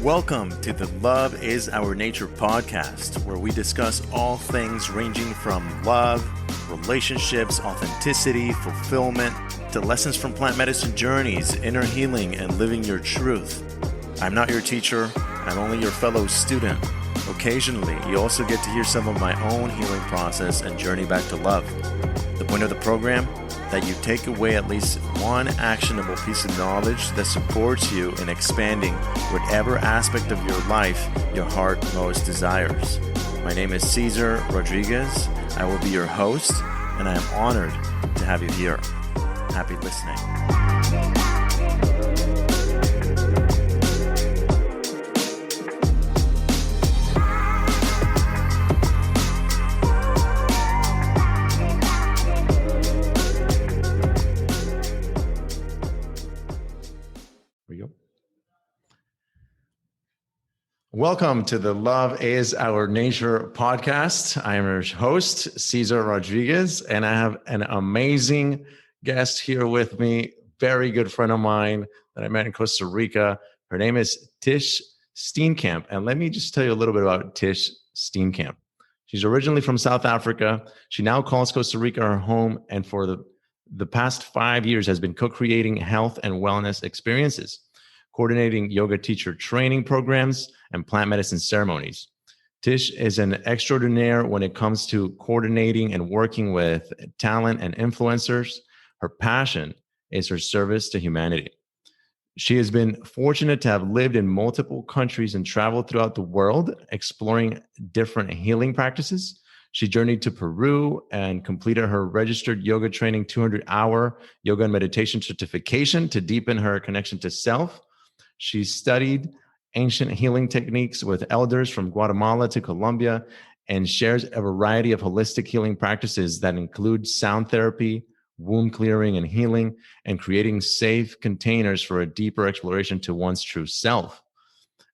Welcome to the Love is Our Nature podcast, where we discuss all things ranging from love, relationships, authenticity, fulfillment, to lessons from plant medicine journeys, inner healing, and living your truth. I'm not your teacher, I'm only your fellow student. Occasionally, you also get to hear some of my own healing process and journey back to love. The point of the program? That you take away at least one actionable piece of knowledge that supports you in expanding whatever aspect of your life your heart most desires. My name is Cesar Rodriguez. I will be your host, and I am honored to have you here. Happy listening. Welcome to the Love is Our Nature podcast. I am your host, Cesar Rodriguez, and I have an amazing guest here with me, very good friend of mine that I met in Costa Rica. Her name is Tish Steenkamp. And let me just tell you a little bit about Tish Steenkamp. She's originally from South Africa. She now calls Costa Rica her home, and for the past 5 years has been co-creating health and wellness experiences, coordinating yoga teacher training programs, and plant medicine ceremonies. Tish is an extraordinaire when it comes to coordinating and working with talent and influencers. Her passion is her service to humanity. She has been fortunate to have lived in multiple countries and traveled throughout the world, exploring different healing practices. She journeyed to Peru and completed her registered yoga training 200-hour yoga and meditation certification to deepen her connection to self. She studied ancient healing techniques with elders from Guatemala to Colombia and shares a variety of holistic healing practices that include sound therapy, wound clearing and healing, and creating safe containers for a deeper exploration to one's true self.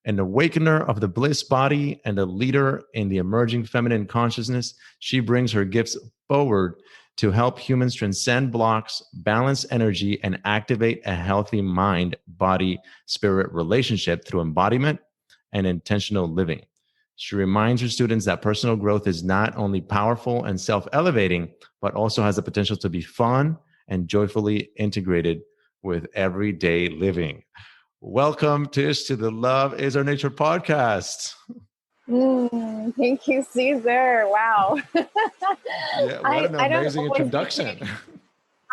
An awakener of the bliss body and a leader in the emerging feminine consciousness, she brings her gifts forward to help humans transcend blocks, balance energy, and activate a healthy mind, body, spirit relationship through embodiment and intentional living. She reminds her students that personal growth is not only powerful and self-elevating, but also has the potential to be fun and joyfully integrated with everyday living. Welcome, Tish, to the Love is Our Nature podcast. Thank you, Cesar. Wow. Yeah, what an amazing introduction.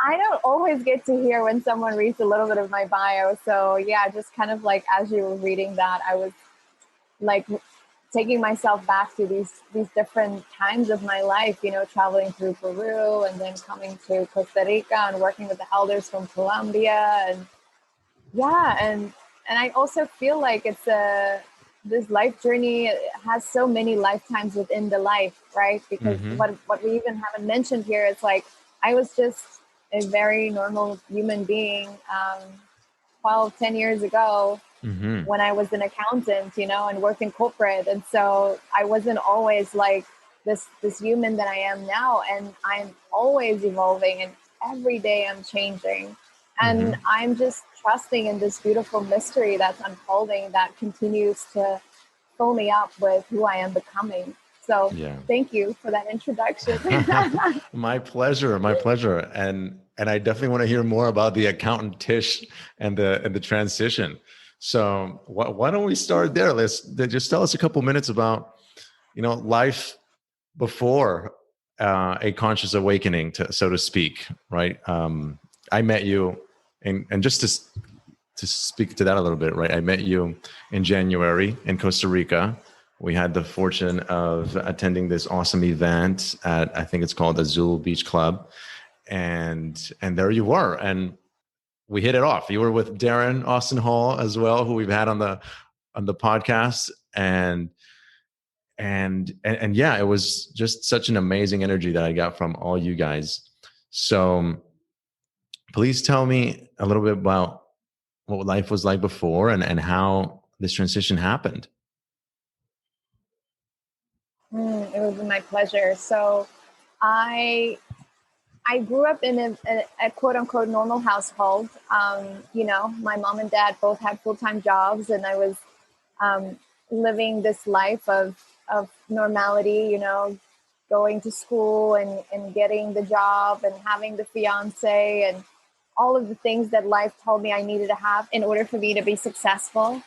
I don't always get to hear when someone reads a little bit of my bio. So yeah, just kind of like as you were reading that, I was like taking myself back to these different times of my life, you know, traveling through Peru and then coming to Costa Rica and working with the elders from Colombia. And yeah, and I also feel like this life journey has so many lifetimes within the life, right? Because what we even haven't mentioned here is like, I was just a very normal human being 10 years ago when I was an accountant, you know, and worked in corporate. And so I wasn't always like this human that I am now. And I'm always evolving and every day I'm changing. And I'm just trusting in this beautiful mystery that's unfolding that continues to fill me up with who I am becoming. So Thank you for that introduction. My pleasure. And I definitely want to hear more about the accountant Tish and the transition. So why don't we start there? Let's just tell us a couple minutes about, you know, life before a conscious awakening, so to speak, right? I met you. And just to speak to that a little bit, right? I met you in January in Costa Rica. We had the fortune of attending this awesome event at, I think it's called Azul Beach Club. And there you were. And we hit it off. You were with Darren Austin Hall as well, who we've had on the podcast. And yeah, it was just such an amazing energy that I got from all you guys. So please tell me a little bit about what life was like before and how this transition happened. It would be my pleasure. So I grew up in a quote unquote normal household. You know, my mom and dad both had full-time jobs, and I was living this life of normality, you know, going to school and getting the job and having the fiance and all of the things that life told me I needed to have in order for me to be successful.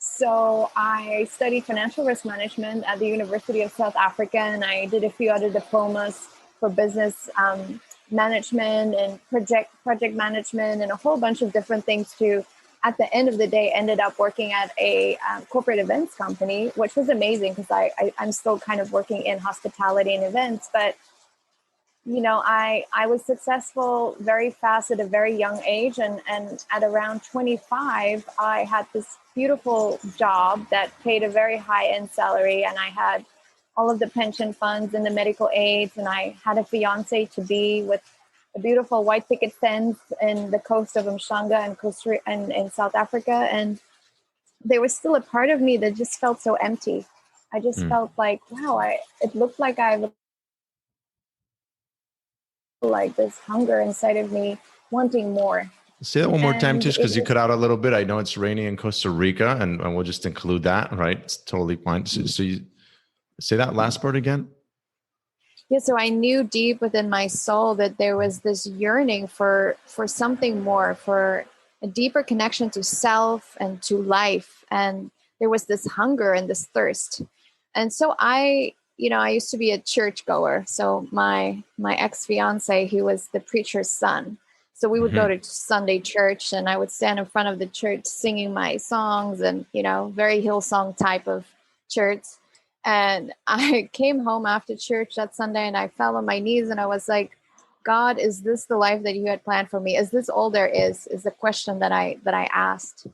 So I studied financial risk management at the University of South Africa, and I did a few other diplomas for business management and project management and a whole bunch of different things too. At the end of the day, ended up working at a corporate events company, which was amazing because I'm still kind of working in hospitality and events. But, you know, I was successful very fast at a very young age. And at around 25, I had this beautiful job that paid a very high-end salary. And I had all of the pension funds and the medical aids. And I had a fiance to be with a beautiful white picket fence in the coast of Umhlanga and Costa Rica and in South Africa. And there was still a part of me that just felt so empty. I just felt like, wow, it looked like I like this hunger inside of me wanting more. Say that one more time, Tish, because you cut out a little bit. I know it's rainy in Costa Rica, and we'll just include that, right? It's totally fine. So you say that last part again. Yeah, so I knew deep within my soul that there was this yearning for something more, for a deeper connection to self and to life. And there was this hunger and this thirst. And so I used to be a churchgoer. So my ex-fiance, he was the preacher's son. So we would go to Sunday church, and I would stand in front of the church singing my songs and, you know, very Hillsong type of church. And I came home after church that Sunday and I fell on my knees and I was like, God, is this the life that you had planned for me? Is this all there is the question that I asked,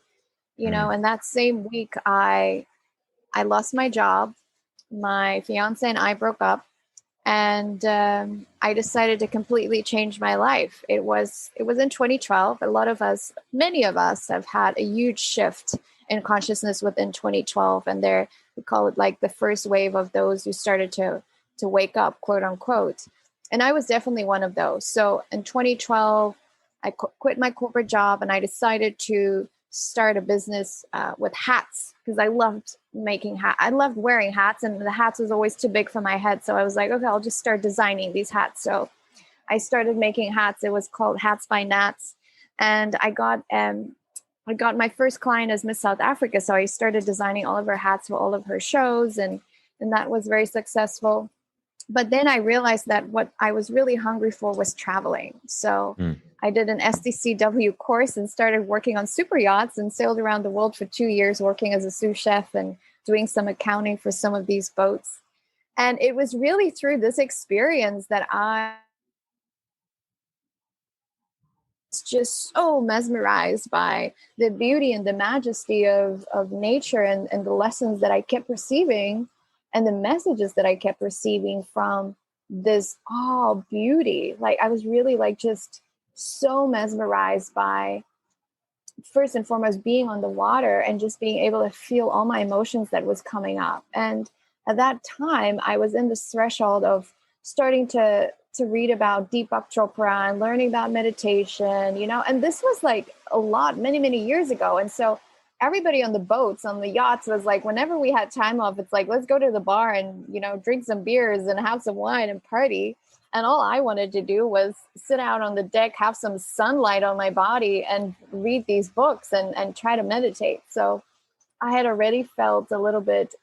you know. And that same week I lost my job. My fiance and I broke up, and I decided to completely change my life. It was in 2012. Many of us have had a huge shift in consciousness within 2012. And we call it like the first wave of those who started to wake up, quote unquote. And I was definitely one of those. So in 2012, I quit my corporate job and I decided to start a business with hats because I loved making hats. I loved wearing hats, and the hats was always too big for my head. So I was like, okay, I'll just start designing these hats. So I started making hats. It was called Hats by Nats. And I got my first client as Miss South Africa. So I started designing all of her hats for all of her shows, and that was very successful. But then I realized that what I was really hungry for was traveling. So I did an STCW course and started working on super yachts and sailed around the world for 2 years, working as a sous chef and doing some accounting for some of these boats. And it was really through this experience that I was just so mesmerized by the beauty and the majesty of nature and the lessons that I kept receiving and the messages that I kept receiving from this beauty. Like I was really like just so mesmerized by, first and foremost, being on the water and just being able to feel all my emotions that was coming up. And at that time, I was in this threshold of starting to read about Deepak Chopra and learning about meditation, you know, and this was like many, many years ago. And so everybody on the boats, on the yachts was like, whenever we had time off, it's like, let's go to the bar and, you know, drink some beers and have some wine and party. And all I wanted to do was sit out on the deck, have some sunlight on my body and read these books and try to meditate. So I had already felt a little bit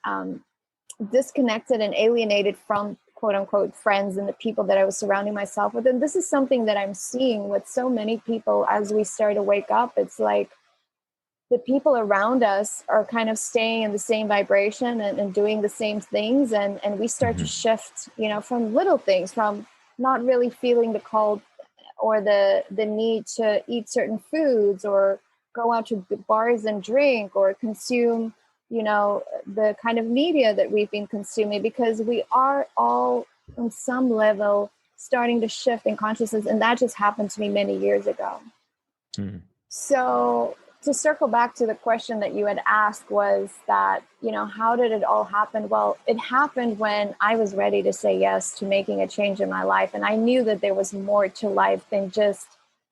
disconnected and alienated from quote unquote friends and the people that I was surrounding myself with. And this is something that I'm seeing with so many people as we start to wake up. It's like the people around us are kind of staying in the same vibration and doing the same things. And we start to shift, you know, from little things, from not really feeling the call or the need to eat certain foods or go out to bars and drink or consume, you know, the kind of media that we've been consuming, because we are all on some level starting to shift in consciousness. And that just happened to me many years ago. So to circle back to the question that you had asked was that, you know, how did it all happen? Well, it happened when I was ready to say yes to making a change in my life. And I knew that there was more to life than just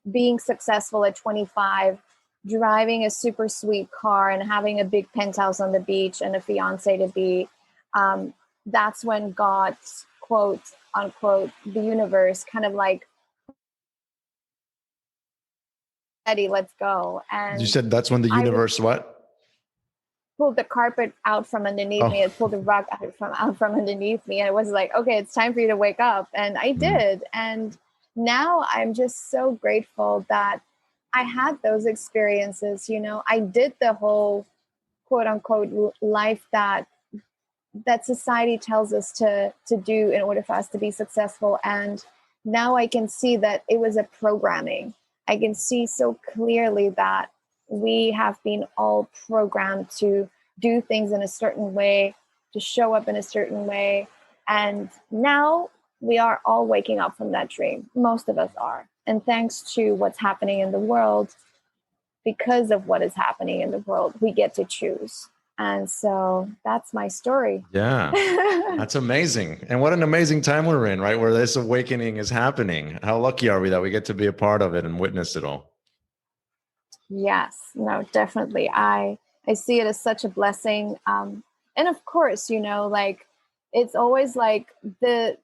being successful at 25 driving a super sweet car and having a big penthouse on the beach and a fiance to be, that's when God's quote unquote, the universe kind of like, Eddie, let's go. And You said that's when the universe what? Pulled the carpet out from underneath me. It pulled the rug out from underneath me. And it was like, okay, it's time for you to wake up. And I did. And now I'm just so grateful that I had those experiences. You know, I did the whole quote unquote life that society tells us to do in order for us to be successful. And now I can see that it was a programming. I can see so clearly that we have been all programmed to do things in a certain way, to show up in a certain way. And now we are all waking up from that dream. Most of us are. And thanks to what's happening in the world, because of what is happening in the world, we get to choose. And so that's my story. Yeah, that's amazing. And what an amazing time we're in, right? Where this awakening is happening. How lucky are we that we get to be a part of it and witness it all? Yes, no, definitely. I see it as such a blessing. And of course, you know, like it's always like the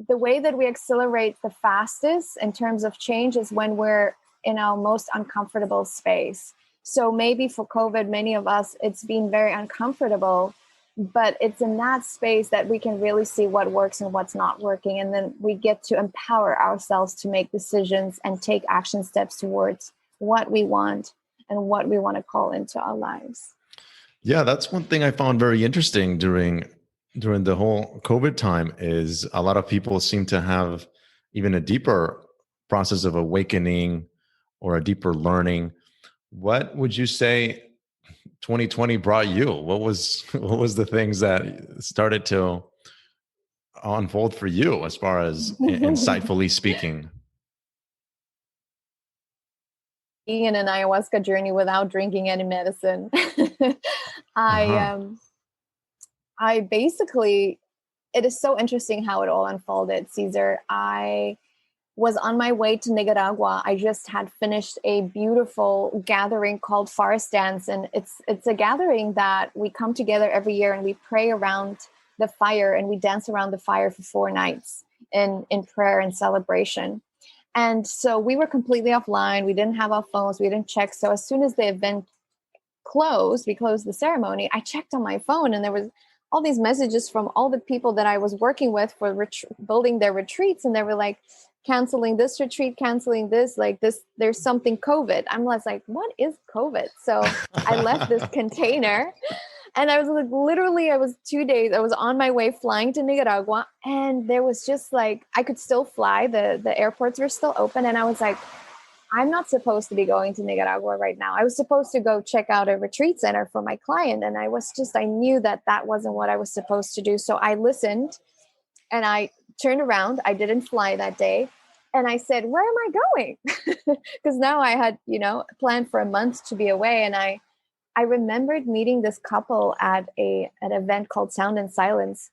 way that we accelerate the fastest in terms of change is when we're in our most uncomfortable space. So maybe for COVID, many of us, it's been very uncomfortable, but it's in that space that we can really see what works and what's not working. And then we get to empower ourselves to make decisions and take action steps towards what we want and what we want to call into our lives. Yeah, that's one thing I found very interesting during the whole COVID time is a lot of people seem to have even a deeper process of awakening or a deeper learning. What would you say 2020 brought you? What was the things that started to unfold for you as far as insightfully speaking? Being in an ayahuasca journey without drinking any medicine. I basically, it is so interesting how it all unfolded, Caesar. I was on my way to Nicaragua. I just had finished a beautiful gathering called Forest Dance. And it's a gathering that we come together every year and we pray around the fire and we dance around the fire for 4 nights in prayer and celebration. And so we were completely offline. We didn't have our phones. We didn't check. So as soon as the event closed, we closed the ceremony, I checked on my phone and there was all these messages from all the people that I was working with for building their retreats. And they were like, canceling this retreat, canceling this, like this, there's something COVID. I'm like, what is COVID? So I left this container and I was like, literally, I was 2 days, I was on my way flying to Nicaragua and there was just like, I could still fly. The airports were still open. And I was like, I'm not supposed to be going to Nicaragua right now. I was supposed to go check out a retreat center for my client. And I knew that wasn't what I was supposed to do. So I listened and I turned around. I didn't fly that day. And I said, where am I going? Because now I had, planned for a month to be away. And I remembered meeting this couple at an event called Sound and Silence.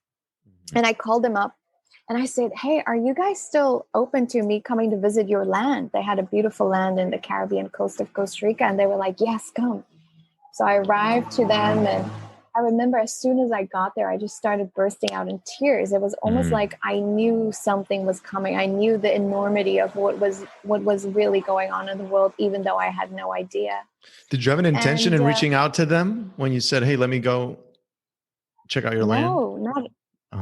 And I called them up and I said, hey, are you guys still open to me coming to visit your land? They had a beautiful land in the Caribbean coast of Costa Rica. And they were like, yes, come. So I arrived to them and I remember as soon as I got there, I just started bursting out in tears. It was almost like I knew something was coming. I knew the enormity of what was really going on in the world, even though I had no idea. Did you have an intention in reaching out to them when you said, hey, let me go check out your land? No,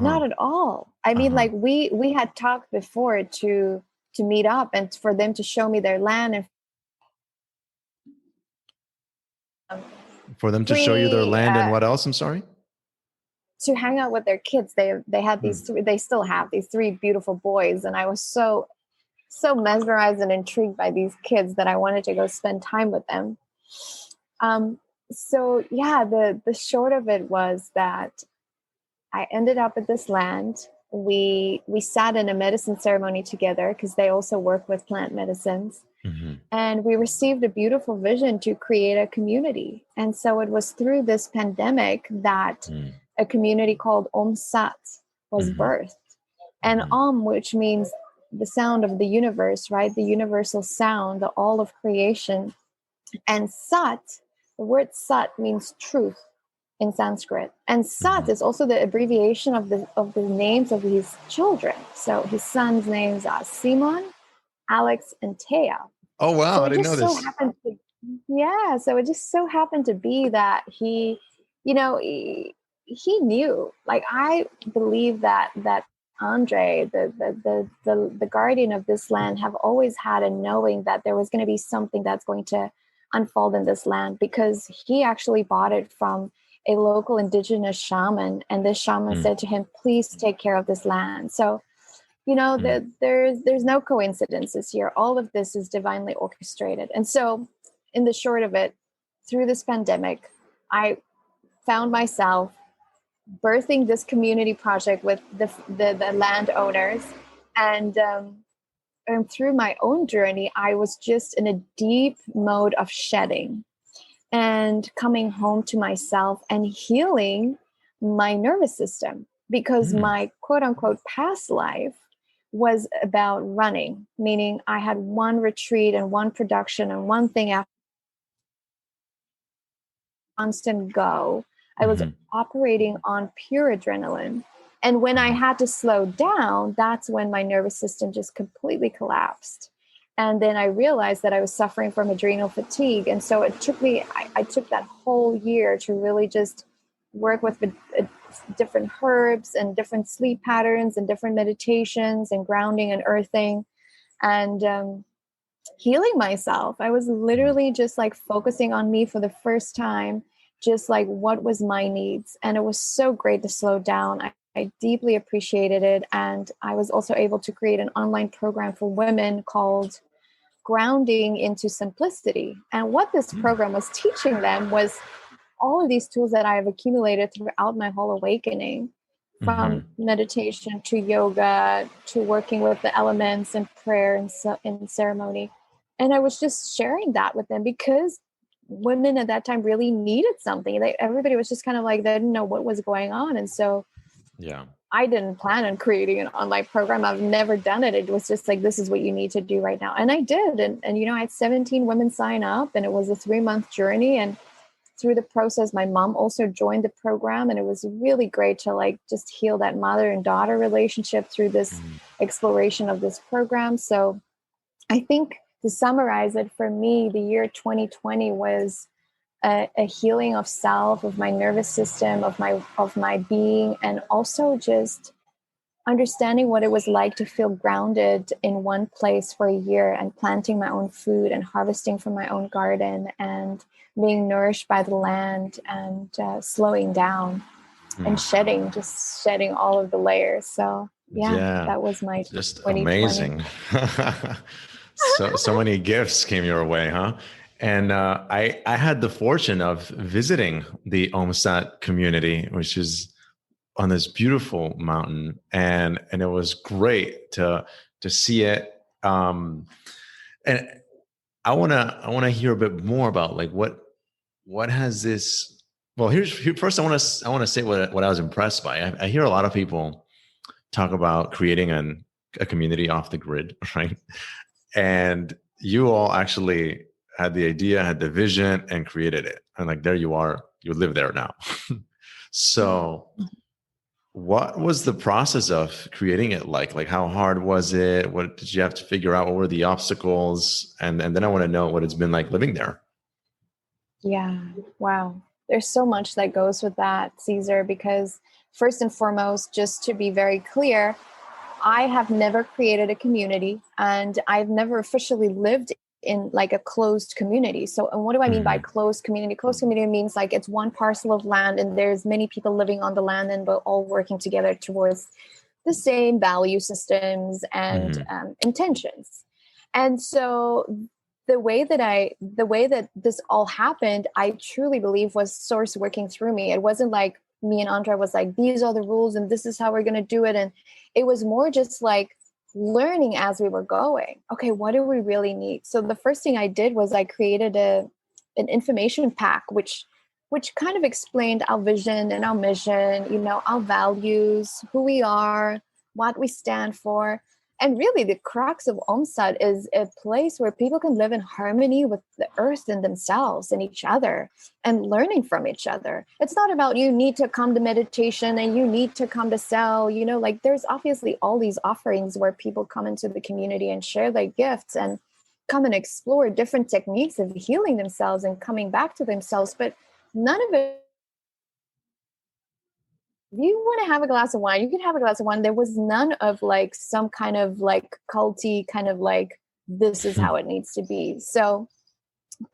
not at all. I mean, like we had talked before to meet up and for them to show me their land and for them to show you their land and what else? I'm sorry? To hang out with their kids. They had these three, they still have these 3 beautiful boys. And I was so mesmerized and intrigued by these kids that I wanted to go spend time with them. So yeah, the short of it was that I ended up at this land. We sat in a medicine ceremony together because they also work with plant medicines. And we received a beautiful vision to create a community. And so it was through this pandemic that a community called Om Sat was birthed. And Om, which means the sound of the universe, right? The universal sound, the all of creation. And Sat, the word Sat means truth in Sanskrit. And Sat is also the abbreviation of the names of his children. So his sons' names are Simon, Alex, and Taya. Oh, wow. So I it didn't know just so this. happened to, yeah. So it just so happened to be that he, you know, he knew. Like I believe that Andre, the guardian of this land, have always had a knowing that there was going to be something that's going to unfold in this land, because he actually bought it from a local indigenous shaman, and this shaman said to him, "Please take care of this land." So there's no coincidences here. All of this is divinely orchestrated. And so in the short of it, through this pandemic, I found myself birthing this community project with the landowners. And through my own journey, I was just in a deep mode of shedding and coming home to myself and healing my nervous system, because my quote unquote past life was about running, meaning I had one retreat and one production and one thing after constant go. I was operating on pure adrenaline. And when I had to slow down, that's when my nervous system just completely collapsed. And then I realized that I was suffering from adrenal fatigue. And so it took me, I took that whole year to really just work with different herbs and different sleep patterns and different meditations and grounding and earthing and healing myself. I was literally just like focusing on me for the first time, just like what was my needs. And it was so great to slow down. I deeply appreciated it. And I was also able to create an online program for women called Grounding into Simplicity. And what this program was teaching them was all of these tools that I have accumulated throughout my whole awakening, from meditation to yoga to working with the elements and prayer and ceremony. And I was just sharing that with them because women at that time really needed something. Everybody was just kind of like, they didn't know what was going on. And so I didn't plan on creating an online program. I've never done it. It was just like, this is what you need to do right now. And I did. And I had 17 women sign up, and it was a 3-month journey. And through the process, my mom also joined the program, and it was really great to like just heal that mother and daughter relationship through this exploration of this program. So I think, to summarize it, for me, the year 2020 was a healing of self, of my nervous system, of my being, and also just understanding what it was like to feel grounded in one place for a year and planting my own food and harvesting from my own garden and being nourished by the land and slowing down and shedding all of the layers. So that was my just 2020. Amazing. So many gifts came your way, huh? And I had the fortune of visiting the Omsat community, which is on this beautiful mountain, and it was great to see it. And I wanna hear a bit more about like what has this. Well, first I want to say what I was impressed by. I hear a lot of people talk about creating a community off the grid, right? And you all actually had the idea, had the vision, and created it. And like, there you are, you live there now. So what was the process of creating it like? Like, how hard was it? What did you have to figure out? What were the obstacles? And then I want to know what it's been like living there. Yeah. Wow. There's so much that goes with that, Caesar, because first and foremost, just to be very clear, I have never created a community, and I've never officially lived in like a closed community. So, and what do I mean by closed community? Closed community means like it's one parcel of land and there's many people living on the land, and we're all working together towards the same value systems and intentions. And so the way that this all happened, I truly believe was Source working through me. It wasn't like me and Andre was like, these are the rules and this is how we're going to do it. And it was more just like learning as we were going. Okay, what do we really need? So the first thing I did was I created an information pack, which kind of explained our vision and our mission, our values, who we are, what we stand for. And really, the crux of Omsat is a place where people can live in harmony with the earth and themselves and each other and learning from each other. It's not about you need to come to meditation and you need to come to cell, like there's obviously all these offerings where people come into the community and share their gifts and come and explore different techniques of healing themselves and coming back to themselves. But none of it, if you want to have a glass of wine, you can have a glass of wine. There was none of like some kind of like culty kind of like, this is how it needs to be. So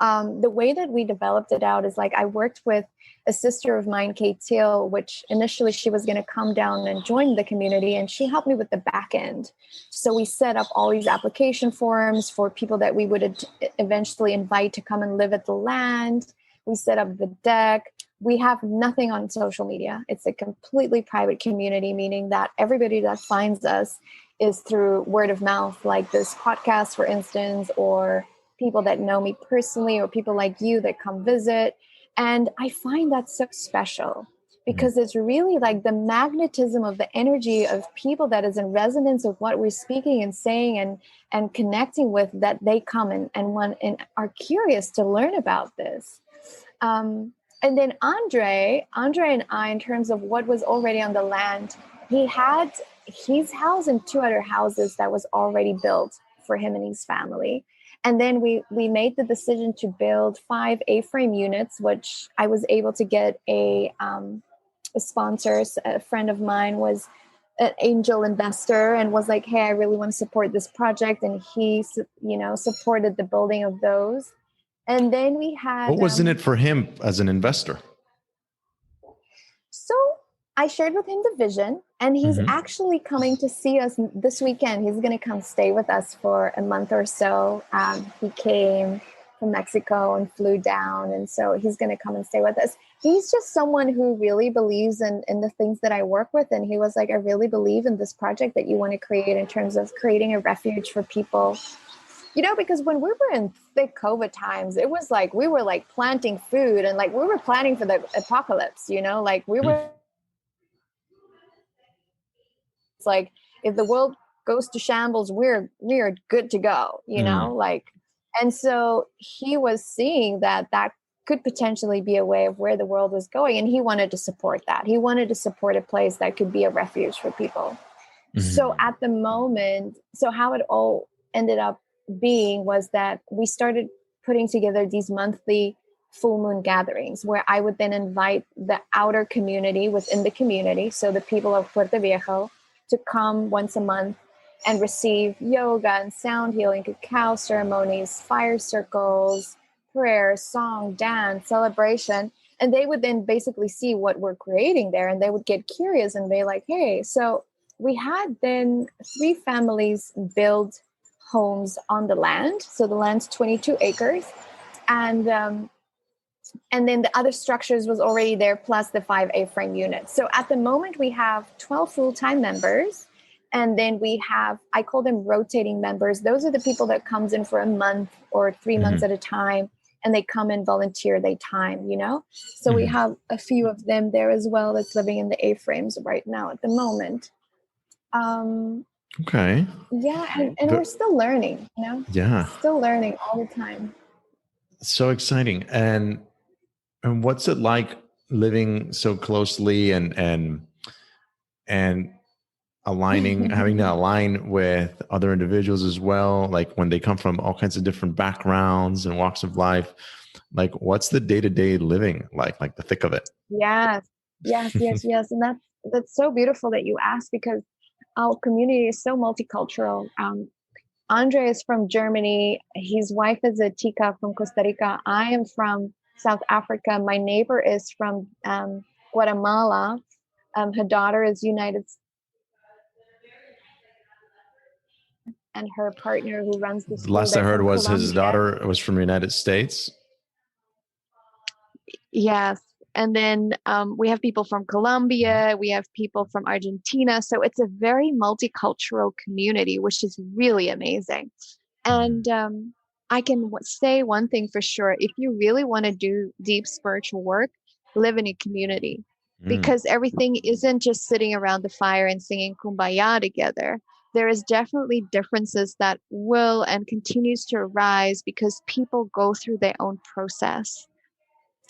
the way that we developed it out is like, I worked with a sister of mine, Kate Teal, which initially she was going to come down and join the community, and she helped me with the back end. So we set up all these application forms for people that we would eventually invite to come and live at the land. We set up the deck. We have nothing on social media. It's a completely private community, meaning that everybody that finds us is through word of mouth, like this podcast, for instance, or people that know me personally, or people like you that come visit. And I find that so special because it's really like the magnetism of the energy of people that is in resonance with what we're speaking and saying and connecting with, that they come and are curious to learn about this. And then Andre and I, in terms of what was already on the land, he had his house and two other houses that was already built for him and his family. And then we made the decision to build 5 A-frame units, which I was able to get a sponsor. A friend of mine was an angel investor and was like, hey, I really want to support this project. And he, supported the building of those. And then we had... What was in it for him as an investor? So I shared with him the vision, and he's actually coming to see us this weekend. He's going to come stay with us for a month or so. He came from Mexico and flew down, and so he's going to come and stay with us. He's just someone who really believes in the things that I work with, and he was like, I really believe in this project that you want to create in terms of creating a refuge for people. Because when we were in thick COVID times, it was like we were like planting food and like we were planning for the apocalypse, like we were... It's like, if the world goes to shambles, we are good to go, and so he was seeing that could potentially be a way of where the world was going. And he wanted to support that. He wanted to support a place that could be a refuge for people. So at the moment, how it all ended up being was that we started putting together these monthly full moon gatherings where I would then invite the outer community within the community. So the people of Puerto Viejo to come once a month and receive yoga and sound healing, cacao ceremonies, fire circles, prayer, song, dance, celebration. And they would then basically see what we're creating there, and they would get curious and be like, hey, so we had then 3 families build homes on the land. So the land's 22 acres. And then the other structures was already there, plus the 5 A-frame units. So at the moment, we have 12 full-time members. And then we have, I call them rotating members. Those are the people that comes in for a month or 3 months at a time. And they come and volunteer their time, So we have a few of them there as well that's living in the A-frames right now at the moment. Okay. Yeah, and we're still learning, Yeah. Still learning all the time. So exciting. And what's it like living so closely and aligning, having to align with other individuals as well, like when they come from all kinds of different backgrounds and walks of life? Like, what's the day-to-day living like the thick of it? Yes. And that's so beautiful that you asked, because our community is so multicultural. Andre is from Germany. His wife is a Tika from Costa Rica. I am from South Africa. My neighbor is from Guatemala. Her daughter is United States. And her partner who runs the school. Last I heard was Colombia. His daughter was from the United States. Yes. And then we have people from Colombia. We have people from Argentina. So it's a very multicultural community, which is really amazing. And I can say one thing for sure. If you really want to do deep spiritual work, live in a community, because everything isn't just sitting around the fire and singing Kumbaya together. there is definitely differences that will and continues to arise because people go through their own process.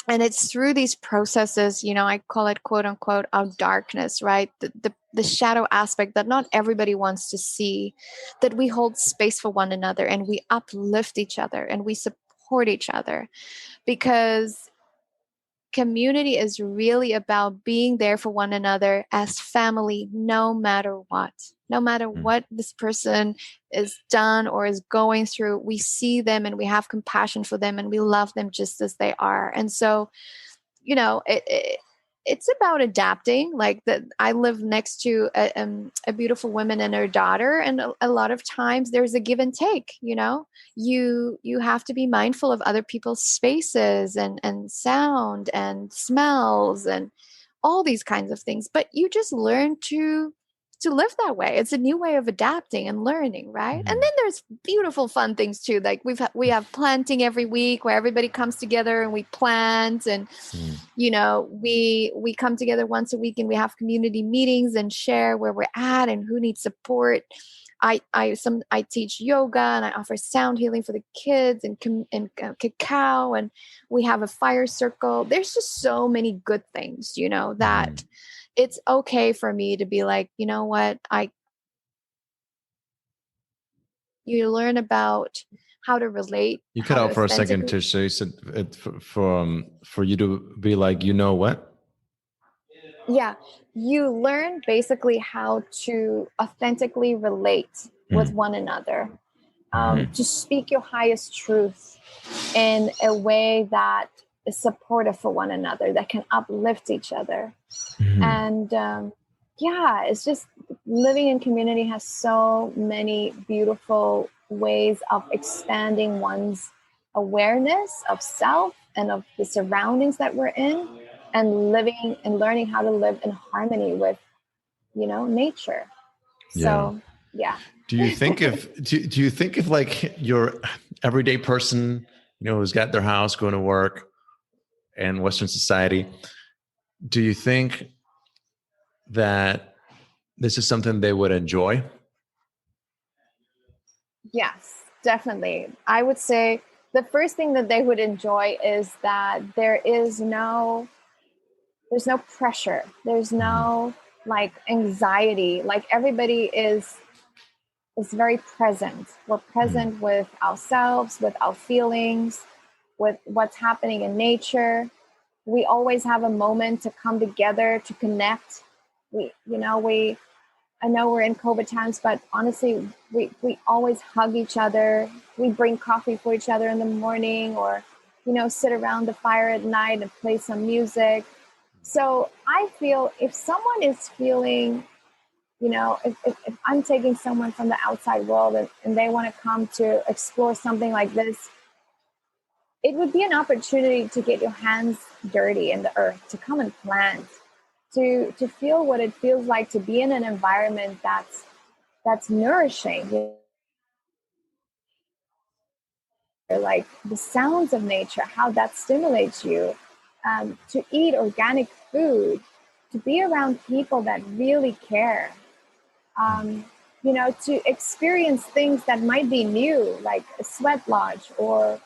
And it's through these processes, I call it quote unquote our darkness, right? The shadow aspect that not everybody wants to see, that we hold space for one another and we uplift each other and we support each other, because community is really about being there for one another as family, no matter what. No matter what this person is done or is going through, we see them and we have compassion for them and we love them just as they are. And so, it's about adapting. Like that, I live next to a beautiful woman and her daughter, and a lot of times there's a give and take. You have to be mindful of other people's spaces and sound and smells and all these kinds of things. But you just learn to live that way. It's a new way of adapting and learning, right? And then there's beautiful, fun things too. Like we have planting every week where everybody comes together and we plant, and we come together once a week and we have community meetings and share where we're at and who needs support. I teach yoga and I offer sound healing for the kids and Cacao, and we have a fire circle. There's just so many good things, that it's okay for me to be like, you know what, you learn about how to relate. You cut out for a second, Tish. So you said for you to be like, you know what? Yeah, you learn basically how to authentically relate with one another, to speak your highest truth in a way that is supportive for one another, that can uplift each other. And it's just living in community has so many beautiful ways of expanding one's awareness of self and of the surroundings that we're in, and living and learning how to live in harmony with, nature. So, yeah. Do you think if like your everyday person, who's got their house, going to work in Western society, do you think that this is something they would enjoy? Yes, definitely. I would say the first thing that they would enjoy is that there's no pressure. There's no like anxiety. Like everybody is very present. We're present with ourselves, with our feelings, with what's happening in nature. We always have a moment to come together to connect. I know we're in COVID times, but honestly, we always hug each other. We bring coffee for each other in the morning, or, sit around the fire at night and play some music. So I feel if someone is feeling, if I'm taking someone from the outside world and they want to come to explore something like this, it would be an opportunity to get your hands dirty in the earth, to come and plant, to feel what it feels like to be in an environment that's nourishing. Like the sounds of nature, how that stimulates you, to eat organic food, to be around people that really care, to experience things that might be new, like a sweat lodge, or,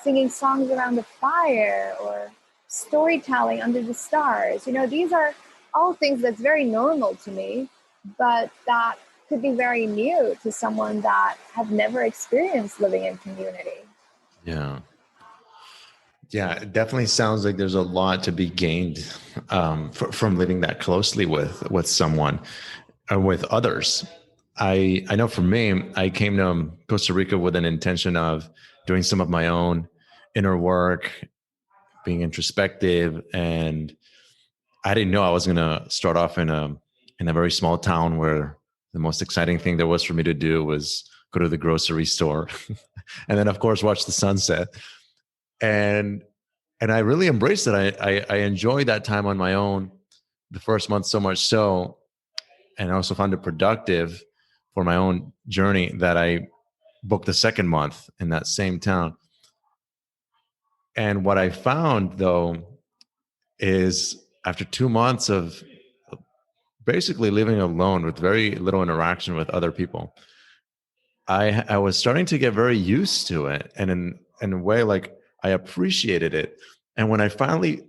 singing songs around the fire, or storytelling under the stars. These are all things that's very normal to me, but that could be very new to someone that have never experienced living in community. Yeah, it definitely sounds like there's a lot to be gained from living that closely with someone or with others. I know for me, I came to Costa Rica with an intention of doing some of my own inner work, being introspective, and I didn't know I was going to start off in a very small town where the most exciting thing there was for me to do was go to the grocery store and then, of course, watch the sunset. And I really embraced it. I enjoyed that time on my own the first month so much so, and I also found it productive for my own journey that I booked the second month in that same town. And what I found, though, is after 2 months of basically living alone with very little interaction with other people, I was starting to get very used to it, and in a way, like, I appreciated it. And when I finally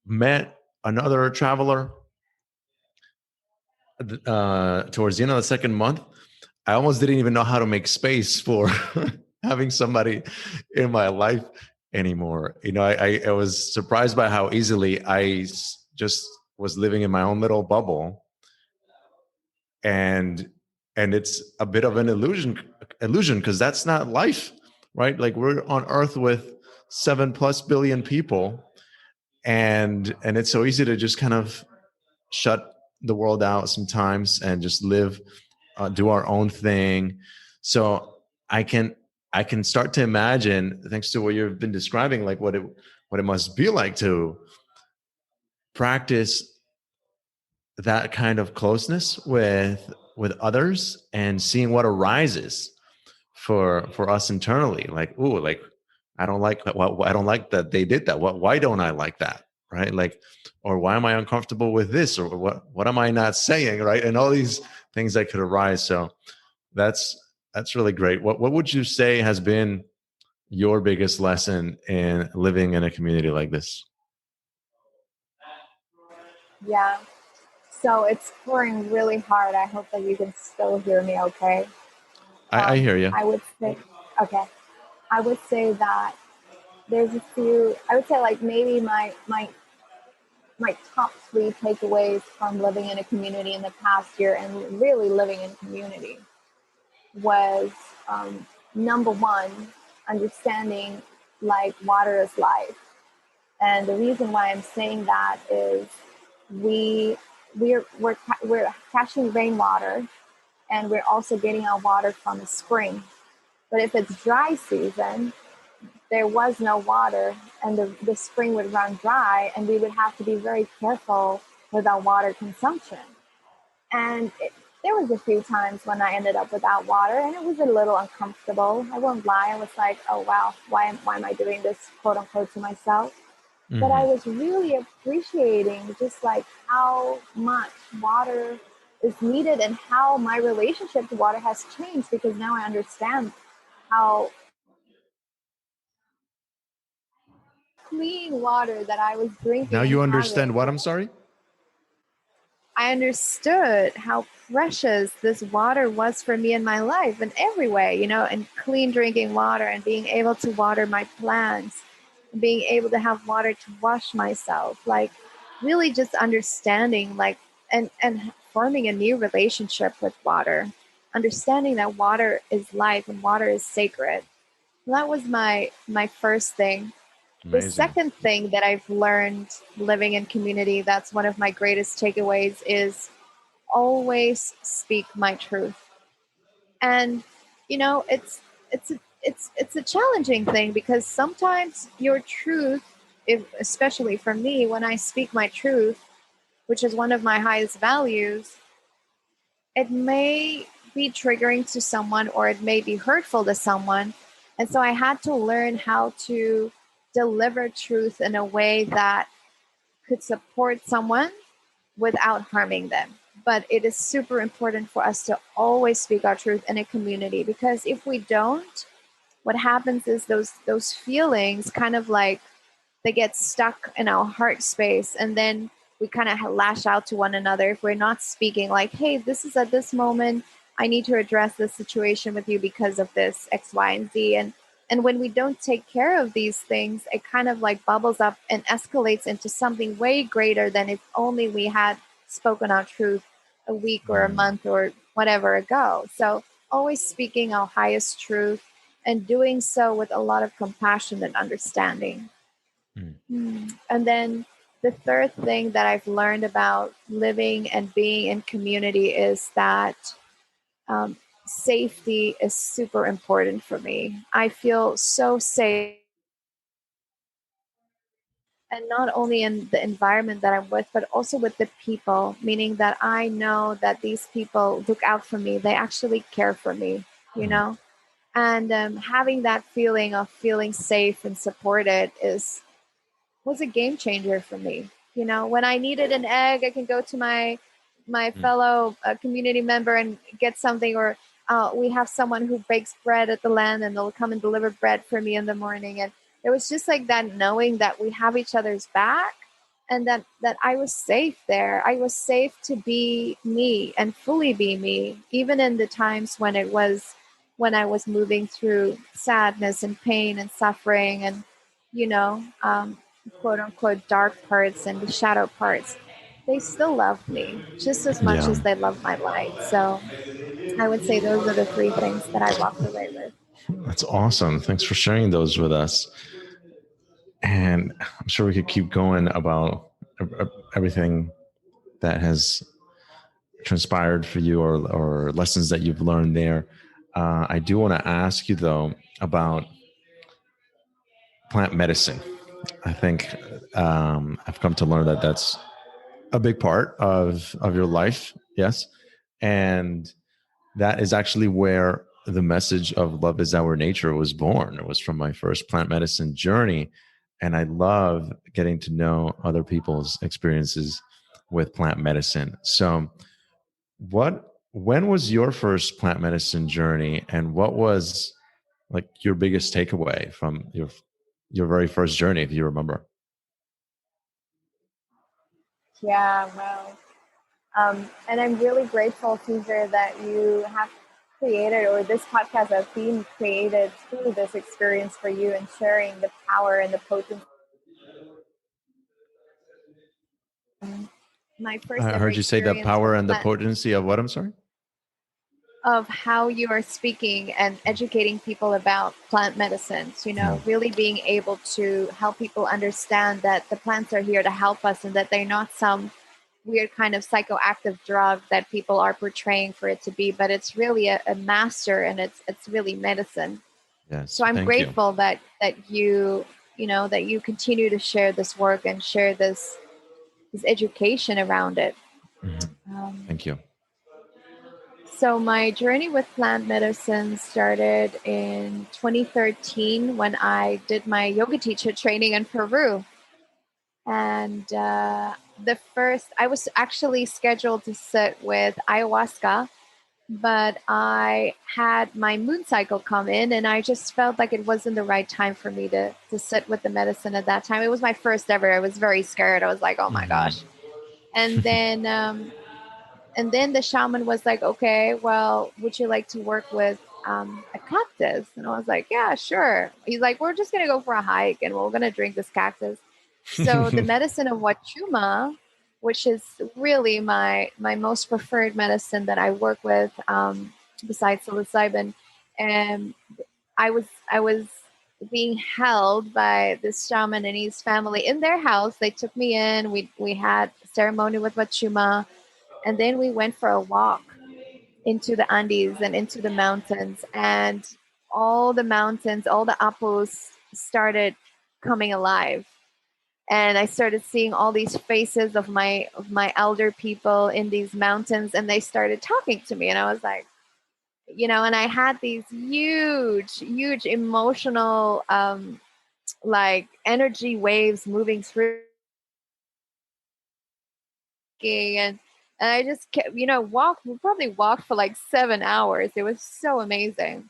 met another traveler towards the end of the second month, I almost didn't even know how to make space for having somebody in my life anymore. You know, I was surprised by how easily just was living in my own little bubble, and it's a bit of an illusion because that's not life, right? Like, we're on Earth with 7+ billion people, and it's so easy to just kind of shut the world out sometimes and just live, do our own thing. So I can I can start to imagine, thanks to what you've been describing, like what it must be like to practice that kind of closeness with others and seeing what arises for us internally. Like, ooh, like, I don't like that. I don't like that they did that. Why don't I like that? Right? Like, or why am I uncomfortable with this? Or what am I not saying? Right? And all these things that could arise. So that's really great. What would you say has been your biggest lesson in living in a community like this? Yeah. So it's pouring really hard. I hope that you can still hear me okay. I hear you. I would say, okay. I would say that there's a few, I would say like maybe my top three takeaways from living in a community in the past year and really living in community was number one, understanding like water is life. And the reason why I'm saying that is we we're catching rainwater, and we're also getting our water from a spring. But if it's dry season, there was no water, and the spring would run dry, and we would have to be very careful with our water consumption. And there was a few times when I ended up without water, and it was a little uncomfortable. I won't lie. I was like, oh, wow, why am I doing this, quote unquote, to myself? But I Hmm. was really appreciating just like how much water is needed and how my relationship to water has changed, because now I understand how clean water that I was Now drinking and you having. understand what? I'm sorry. I understood how precious this water was for me in my life in every way, and clean drinking water and being able to water my plants, being able to have water to wash myself, like really just understanding like and forming a new relationship with water, understanding that water is life and water is sacred. That was my first thing. The Amazing. second thing that I've learned living in community, that's one of my greatest takeaways, is always speak my truth. And it's a challenging thing, because sometimes your truth, if, especially for me, when I speak my truth, which is one of my highest values, it may be triggering to someone or it may be hurtful to someone. And so I had to learn how to deliver truth in a way that could support someone without harming them. But it is super important for us to always speak our truth in a community, because if we don't, what happens is those feelings kind of like they get stuck in our heart space, and then we kind of lash out to one another if we're not speaking like, hey, this is at this moment I need to address this situation with you because of this X, Y, and Z. And when we don't take care of these things, it kind of like bubbles up and escalates into something way greater than if only we had spoken our truth a week or a Mm, month or whatever ago. So always speaking our highest truth and doing so with a lot of compassion and understanding. mm, And then the third thing that I've learned about living and being in community is that um, safety is super important for me. I feel so safe, and not only in the environment that I'm with, but also with the people, meaning that I know that these people look out for me. They actually care for me, you mm. know? And having that feeling of feeling safe and supported was a game changer for me. When I needed an egg, I can go to my my fellow community member and get something, or we have someone who bakes bread at the land and they'll come and deliver bread for me in the morning. And it was just like that, knowing that we have each other's back, and that I was safe there. I was safe to be me and fully be me, even in the times when I was moving through sadness and pain and suffering and, quote unquote, dark parts and the shadow parts. They still love me just as much Yeah. as they love my light. So I would say those are the three things that I walked away with. That's awesome. Thanks for sharing those with us. And I'm sure we could keep going about everything that has transpired for you, or lessons that you've learned there. I do want to ask you, though, about plant medicine. I think I've come to learn that that's a big part of your life. Yes. And that is actually where the message of love is our nature was born. It was from my first plant medicine journey. And I love getting to know other people's experiences with plant medicine. So when was your first plant medicine journey, and what was like your biggest takeaway from your very first journey, if you remember? Yeah, well, and I'm really grateful, Caesar, that you have created, or this podcast has been created through this experience for you, and sharing the power and the potency. My first I ever heard you say the experience power with and the potency of what? I'm sorry. of how you are speaking and educating people about plant medicines, really being able to help people understand that the plants are here to help us, and that they're not some weird kind of psychoactive drug that people are portraying for it to be, but it's really a master, and it's really medicine. Yes, So I'm thank you. grateful that that you continue to share this work and share this education around it. Mhm. Um, Thank you. So my journey with plant medicine started in 2013 when I did my yoga teacher training in Peru. And I was actually scheduled to sit with ayahuasca, but I had my moon cycle come in, and I just felt like it wasn't the right time for me to sit with the medicine at that time. It was my first ever. I was very scared. I was like, oh my Mhm. gosh. And then the shaman was like, okay, well, would you like to work with a cactus? And I was like, yeah, sure. He's like, we're just going to go for a hike and we're going to drink this cactus. So the medicine of Wachuma, which is really my most preferred medicine that I work with, besides psilocybin, and I was being held by this shaman and his family in their house. They took me in. We had a ceremony with Wachuma, and then we went for a walk into the Andes and into the mountains. And all the mountains, all the apus started coming alive. And I started seeing all these faces of my elder people in these mountains, and they started talking to me. And I was like, and I had these huge emotional like energy waves moving through, and I just kept, we probably walked for like 7 hours. It was so amazing.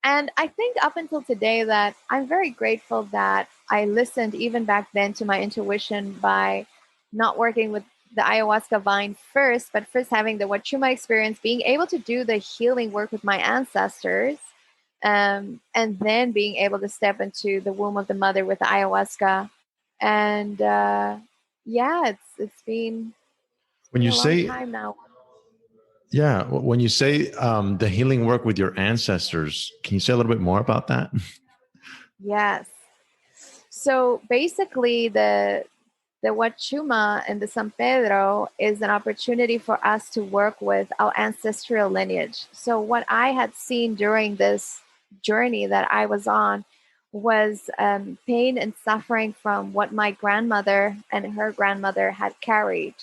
And I think up until today that I'm very grateful that I listened even back then to my intuition by not working with the ayahuasca vine first, but first having the Wachuma experience, being able to do the healing work with my ancestors, and then being able to step into the womb of the mother with the ayahuasca. And yeah, it's When been you a long say, time now. yeah, when you say the healing work with your ancestors, can you say a little bit more about that? Yes. So basically, the Wachuma and the San Pedro is an opportunity for us to work with our ancestral lineage. So what I had seen during this journey that I was on was pain and suffering from what my grandmother and her grandmother had carried.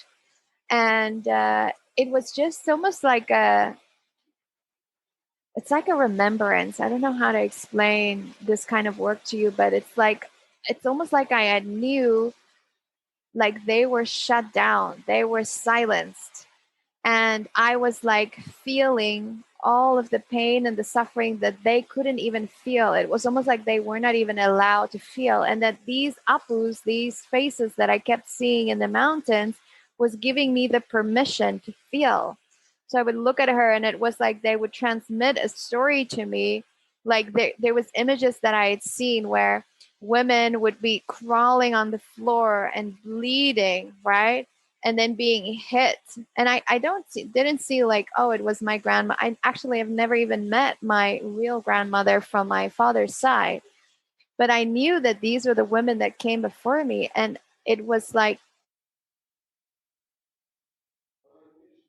And it was just almost like it's like a remembrance. I don't know how to explain this kind of work to you, but it's almost like I had knew like they were shut down, they were silenced. And I was like feeling all of the pain and the suffering that they couldn't even feel. It was almost like they were not even allowed to feel. And that these apus, these faces that I kept seeing in the mountains, was giving me the permission to feel. So I would look at her, and it was like they would transmit a story to me. Like there was images that I had seen where women would be crawling on the floor and bleeding, right? And then being hit. And I didn't see like, oh, it was my grandma. I actually have never even met my real grandmother from my father's side. But I knew that these were the women that came before me. And it was like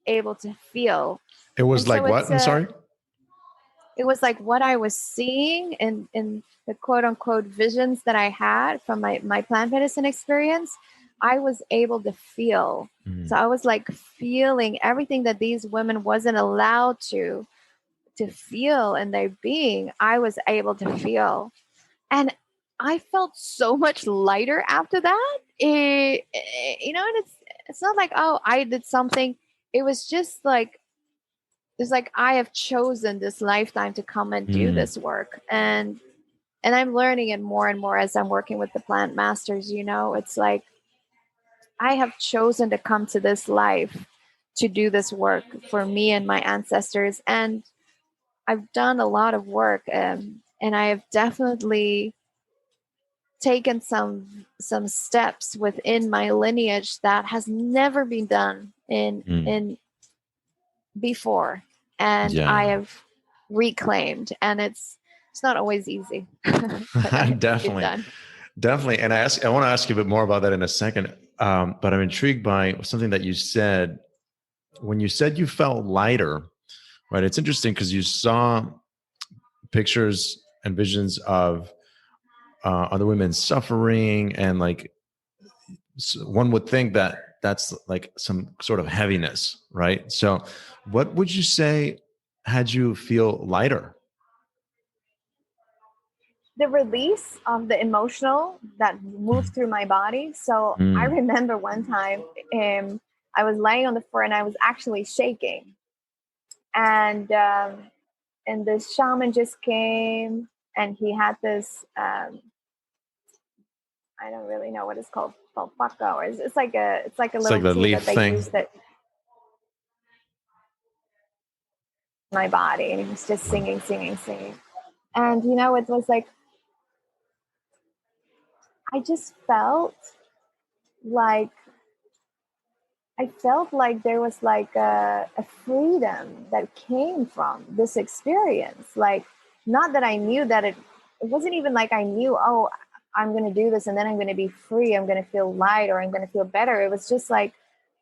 able to feel. It was And like so what? I'm sorry. It was like what I was seeing in the quote unquote visions that I had from my plant medicine experience. I was able to feel. So I was like feeling everything that these women wasn't allowed to feel in their being. I was able to feel. And I felt so much lighter after that. And it's not like, oh, I did something. It was just like, it's like I have chosen this lifetime to come and do this work. And I'm learning it more and more as I'm working with the plant masters. It's like I have chosen to come to this life to do this work for me and my ancestors. And I've done a lot of work, and I have definitely taken some steps within my lineage that has never been done in before. And I have reclaimed, and it's not always easy. Definitely. And I want to ask you a bit more about that in a second. But I'm intrigued by something that you said when you said you felt lighter, right? It's interesting because you saw pictures and visions of other women suffering, and like one would think that that's like some sort of heaviness, right? So what would you say had you feel lighter? The release of the emotional that moved through my body. So I remember one time I was laying on the floor and I was actually shaking. And this shaman just came, and he had this, I don't really know what it's called, or it's like a little the tea leaf that they thing. use that my body. And he was just singing. And, it was like, I just felt like there was like a freedom that came from this experience. Like, not that I knew that it wasn't even like I knew, oh, I'm going to do this and then I'm going to be free. I'm going to feel light, or I'm going to feel better. It was just like,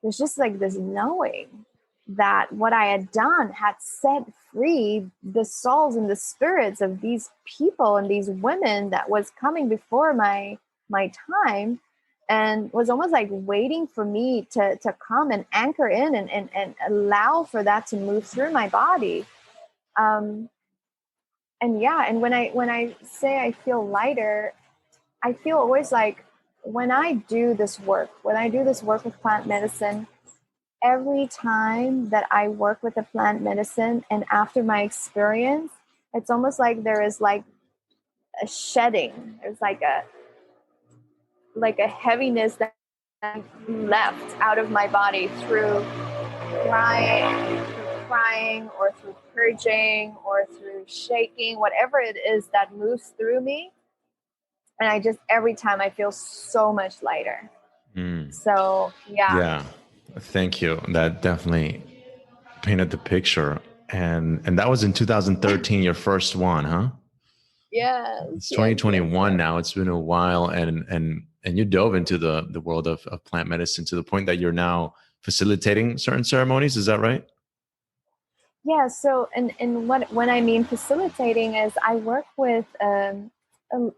there's just like this knowing that what I had done had set free the souls and the spirits of these people and these women that was coming before my time, and was almost like waiting for me to come and anchor in and allow for that to move through my body. And when I say I feel lighter, I feel always like when I do this work with plant medicine, every time that I work with a plant medicine and after my experience, it's almost like there is like a shedding. There's like a heaviness that left out of my body through crying or through purging or through shaking, whatever it is that moves through me. And I just, every time I feel so much lighter. So, Yeah. Thank you. That definitely painted the picture. And that was in 2013, your first one, huh? Yes. It's 2021 now. It's been a while, and you dove into the world of plant medicine to the point that you're now facilitating certain ceremonies. Is that right? Yeah. So, and when I mean facilitating is I work with a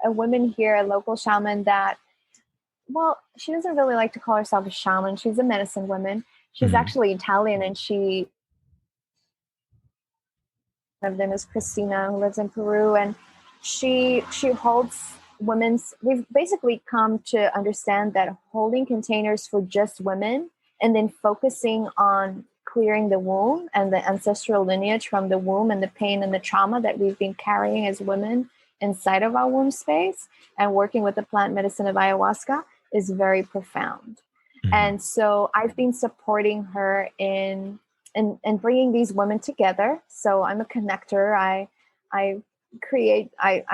woman here, a local shaman that, well, she doesn't really like to call herself a shaman. She's a medicine woman. She's actually Italian, and one of them is Christina, who lives in Peru, and she holds we've basically come to understand that holding containers for just women and then focusing on clearing the womb and the ancestral lineage from the womb and the pain and the trauma that we've been carrying as women inside of our womb space and working with the plant medicine of ayahuasca is very profound. And so I've been supporting her in bringing these women together. So I'm a connector. I'm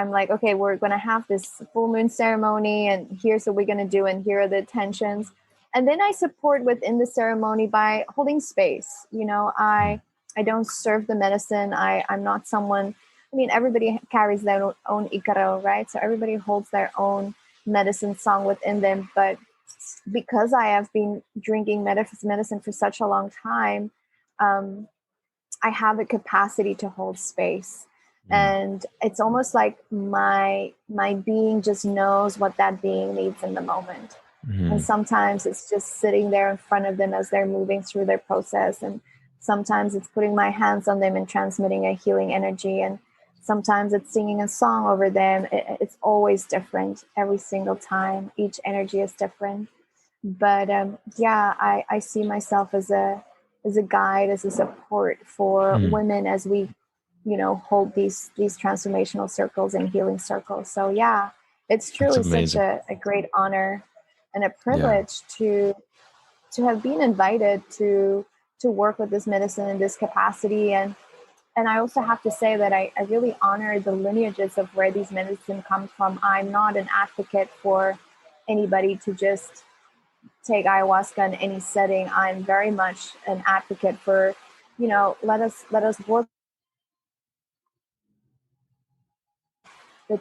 like, okay, we're going to have this full moon ceremony and here's what we're going to do. And here are the intentions. And then I support within the ceremony by holding space. You know, I don't serve the medicine. I'm not someone, I mean, everybody carries their own Icaro, right? So everybody holds their own medicine song within them. But because I have been drinking medicine for such a long time, I have a capacity to hold space. And it's almost like my being just knows what that being needs in the moment. And sometimes it's just sitting there in front of them as they're moving through their process. And sometimes it's putting my hands on them and transmitting a healing energy. And sometimes it's singing a song over them. It's always different every single time. Each energy is different. But I see myself as a guide, as a support for women as we, you know, hold these transformational circles and healing circles. So yeah, it's truly such a great honor and a privilege to have been invited to work with this medicine in this capacity. And I also have to say that I really honor the lineages of where these medicine come from. I'm not an advocate for anybody to just take ayahuasca in any setting. I'm very much an advocate for, you know, let us work the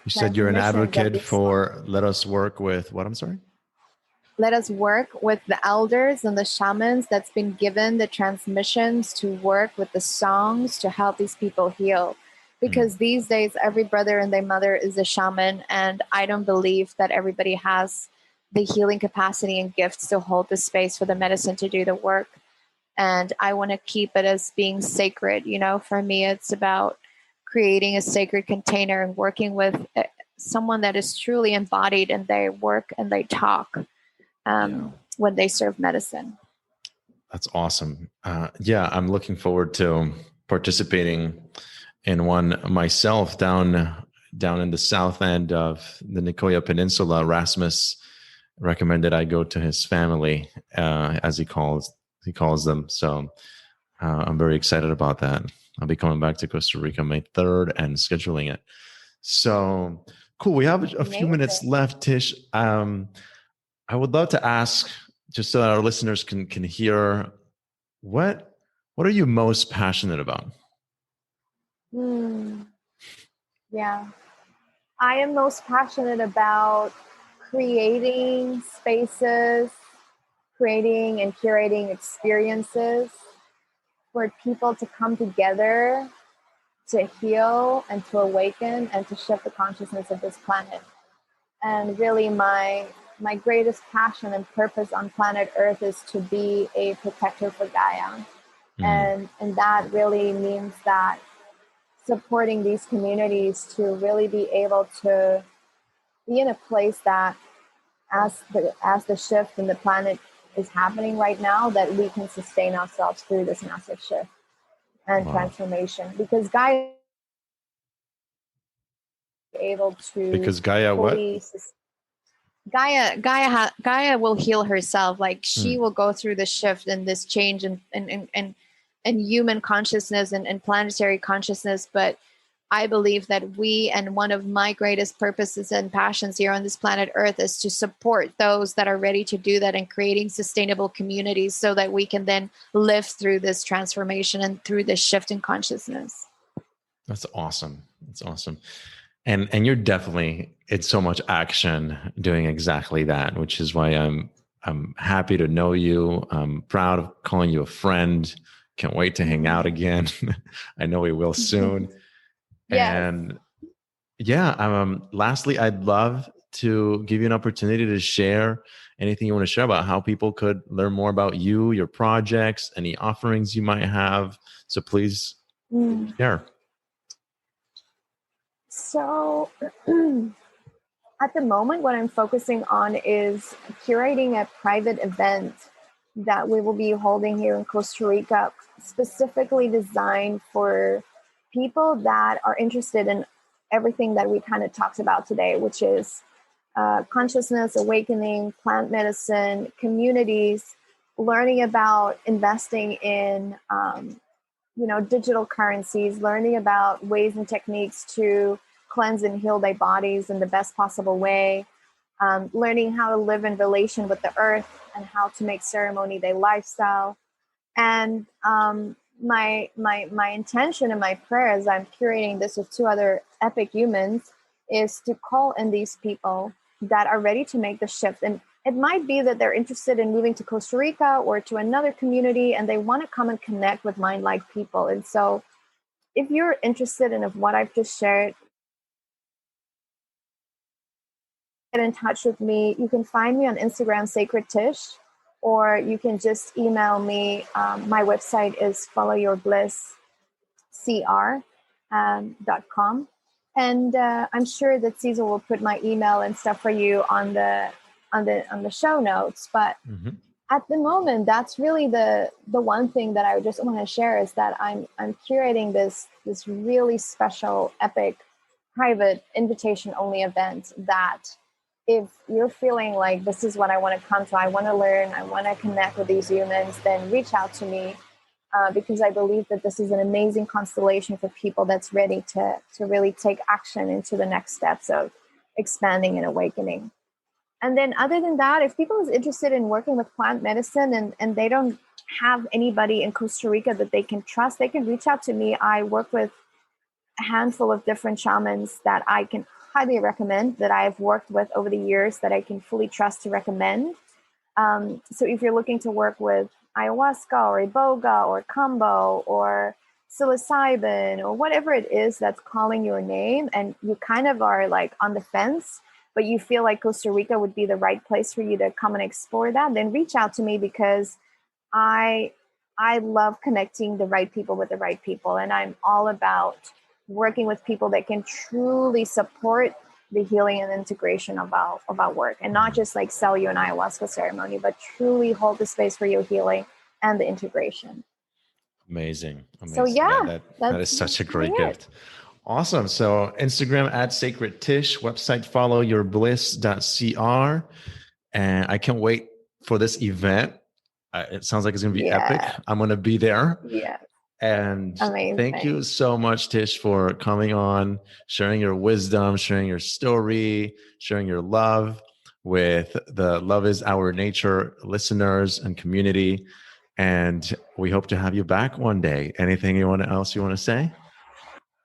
You said you're an advocate for let us work with what? I'm sorry? Let us work with the elders and the shamans that's been given the transmissions to work with the songs to help these people heal. Because these days, every brother and their mother is a shaman. And I don't believe that everybody has the healing capacity and gifts to hold the space for the medicine to do the work. And I want to keep it as being sacred. You know, for me, it's about creating a sacred container and working with someone that is truly embodied in their work and they talk when they serve medicine. That's awesome. I'm looking forward to participating in one myself down in the south end of the Nicoya Peninsula. Rasmus recommended I go to his family, as he calls them. So I'm very excited about that. I'll be coming back to Costa Rica May 3rd and scheduling it. So cool. We have a few minutes left, Tish. I would love to ask, just so that our listeners can hear, what are you most passionate about? Yeah. I am most passionate about creating spaces, creating and curating experiences for people to come together to heal and to awaken and to shift the consciousness of this planet. And really my greatest passion and purpose on planet Earth is to be a protector for Gaia. And that really means that supporting these communities to really be able to be in a place that as the shift in the planet is happening right now, that we can sustain ourselves through this massive shift and transformation. Because Gaia is able to... Because Gaia what? Gaia will heal herself. Like she will go through the shift and this change and human consciousness and planetary consciousness. But I believe that and one of my greatest purposes and passions here on this planet Earth is to support those that are ready to do that and creating sustainable communities so that we can then live through this transformation and through this shift in consciousness. That's awesome. That's awesome. And you're definitely in so much action doing exactly that, which is why I'm happy to know you. I'm proud of calling you a friend. Can't wait to hang out again. I know we will soon. Yes. And lastly, I'd love to give you an opportunity to share anything you want to share about how people could learn more about you, your projects, any offerings you might have. So please share. So at the moment, what I'm focusing on is curating a private event that we will be holding here in Costa Rica, specifically designed for people that are interested in everything that we kind of talked about today, which is consciousness, awakening, plant medicine, communities, learning about investing in digital currencies, learning about ways and techniques to cleanse and heal their bodies in the best possible way, learning how to live in relation with the earth and how to make ceremony their lifestyle. And my intention and my prayer as I'm curating this with two other epic humans is to call in these people that are ready to make the shift. And it might be that they're interested in moving to Costa Rica or to another community, and they want to come and connect with mind-like people. And so if you're interested in what I've just shared, get in touch with me. You can find me on Instagram, Sacred Tish, or you can just email me. My website is followyourblisscr.com. And I'm sure that Cesar will put my email and stuff for you on the show notes. But at the moment, that's really the one thing that I just want to share is that I'm curating this really special, epic, private, invitation-only event that if you're feeling like this is what I want to come to, I want to learn, I want to connect with these humans, then reach out to me because I believe that this is an amazing constellation for people that's ready to really take action into the next steps of expanding and awakening. And then other than that, if people is interested in working with plant medicine and they don't have anybody in Costa Rica that they can trust, they can reach out to me. I work with a handful of different shamans that I can highly recommend, that I've worked with over the years, that I can fully trust to recommend. So if you're looking to work with ayahuasca or iboga or kambo or psilocybin or whatever it is that's calling your name, and you kind of are like on the fence, but you feel like Costa Rica would be the right place for you to come and explore that, then reach out to me because I love connecting the right people with the right people. And I'm all about working with people that can truly support the healing and integration of our work, and not just like sell you an ayahuasca ceremony, but truly hold the space for your healing and the integration. Amazing. So yeah, that is such a great gift. Awesome. So Instagram at Sacred Tish, website followyourbliss.cr. And I can't wait for this event. It sounds like it's going to be epic. I'm going to be there. Yeah. And amazing. Thank you so much, Tish, for coming on, sharing your wisdom, sharing your story, sharing your love with the Love is Our Nature listeners and community. And we hope to have you back one day. Anything else you want to say?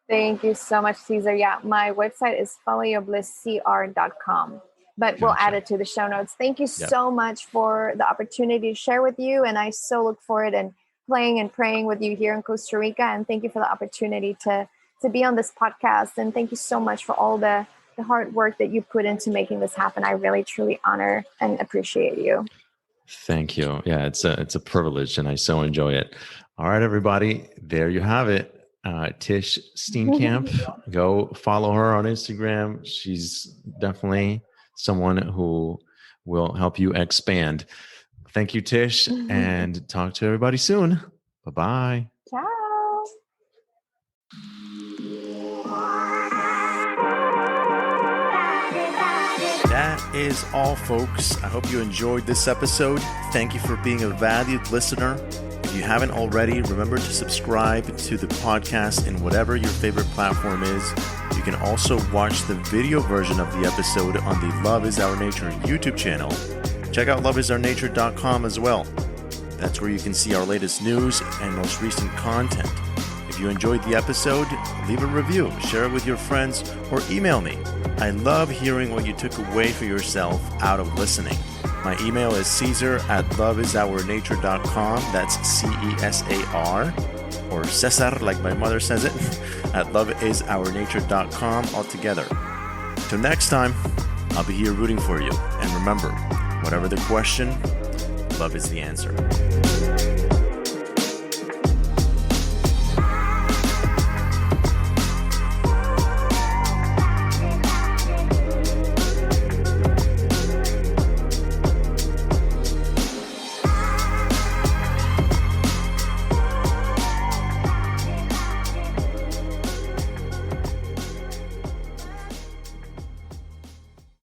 Thank you so much, Cesar. Yeah, my website is followyourblisscr.com, but we'll add it to the show notes. Thank you so much for the opportunity to share with you. And I so look forward and playing and praying with you here in Costa Rica. And thank you for the opportunity to be on this podcast. And thank you so much for all the hard work that you put into making this happen. I really, truly honor and appreciate you. Thank you. Yeah, it's a privilege and I so enjoy it. All right, everybody, there you have it. Tish Steenkamp, go follow her on Instagram. She's definitely someone who will help you expand. Thank you, Tish, and talk to everybody soon. Bye-bye. Ciao. That is all, folks. I hope you enjoyed this episode. Thank you for being a valued listener. If you haven't already, remember to subscribe to the podcast in whatever your favorite platform is. You can also watch the video version of the episode on the Love is Our Nature YouTube channel. Check out loveIsOurNature.com as well. That's where you can see our latest news and most recent content. If you enjoyed the episode, leave a review, share it with your friends, or email me. I love hearing what you took away for yourself out of listening. My email is Caesar@loveIsOurNature.com. That's CESAR, or Cesar, like my mother says it, at loveIsOurNature.com altogether. Till next time, I'll be here rooting for you. And remember, whatever the question, love is the answer.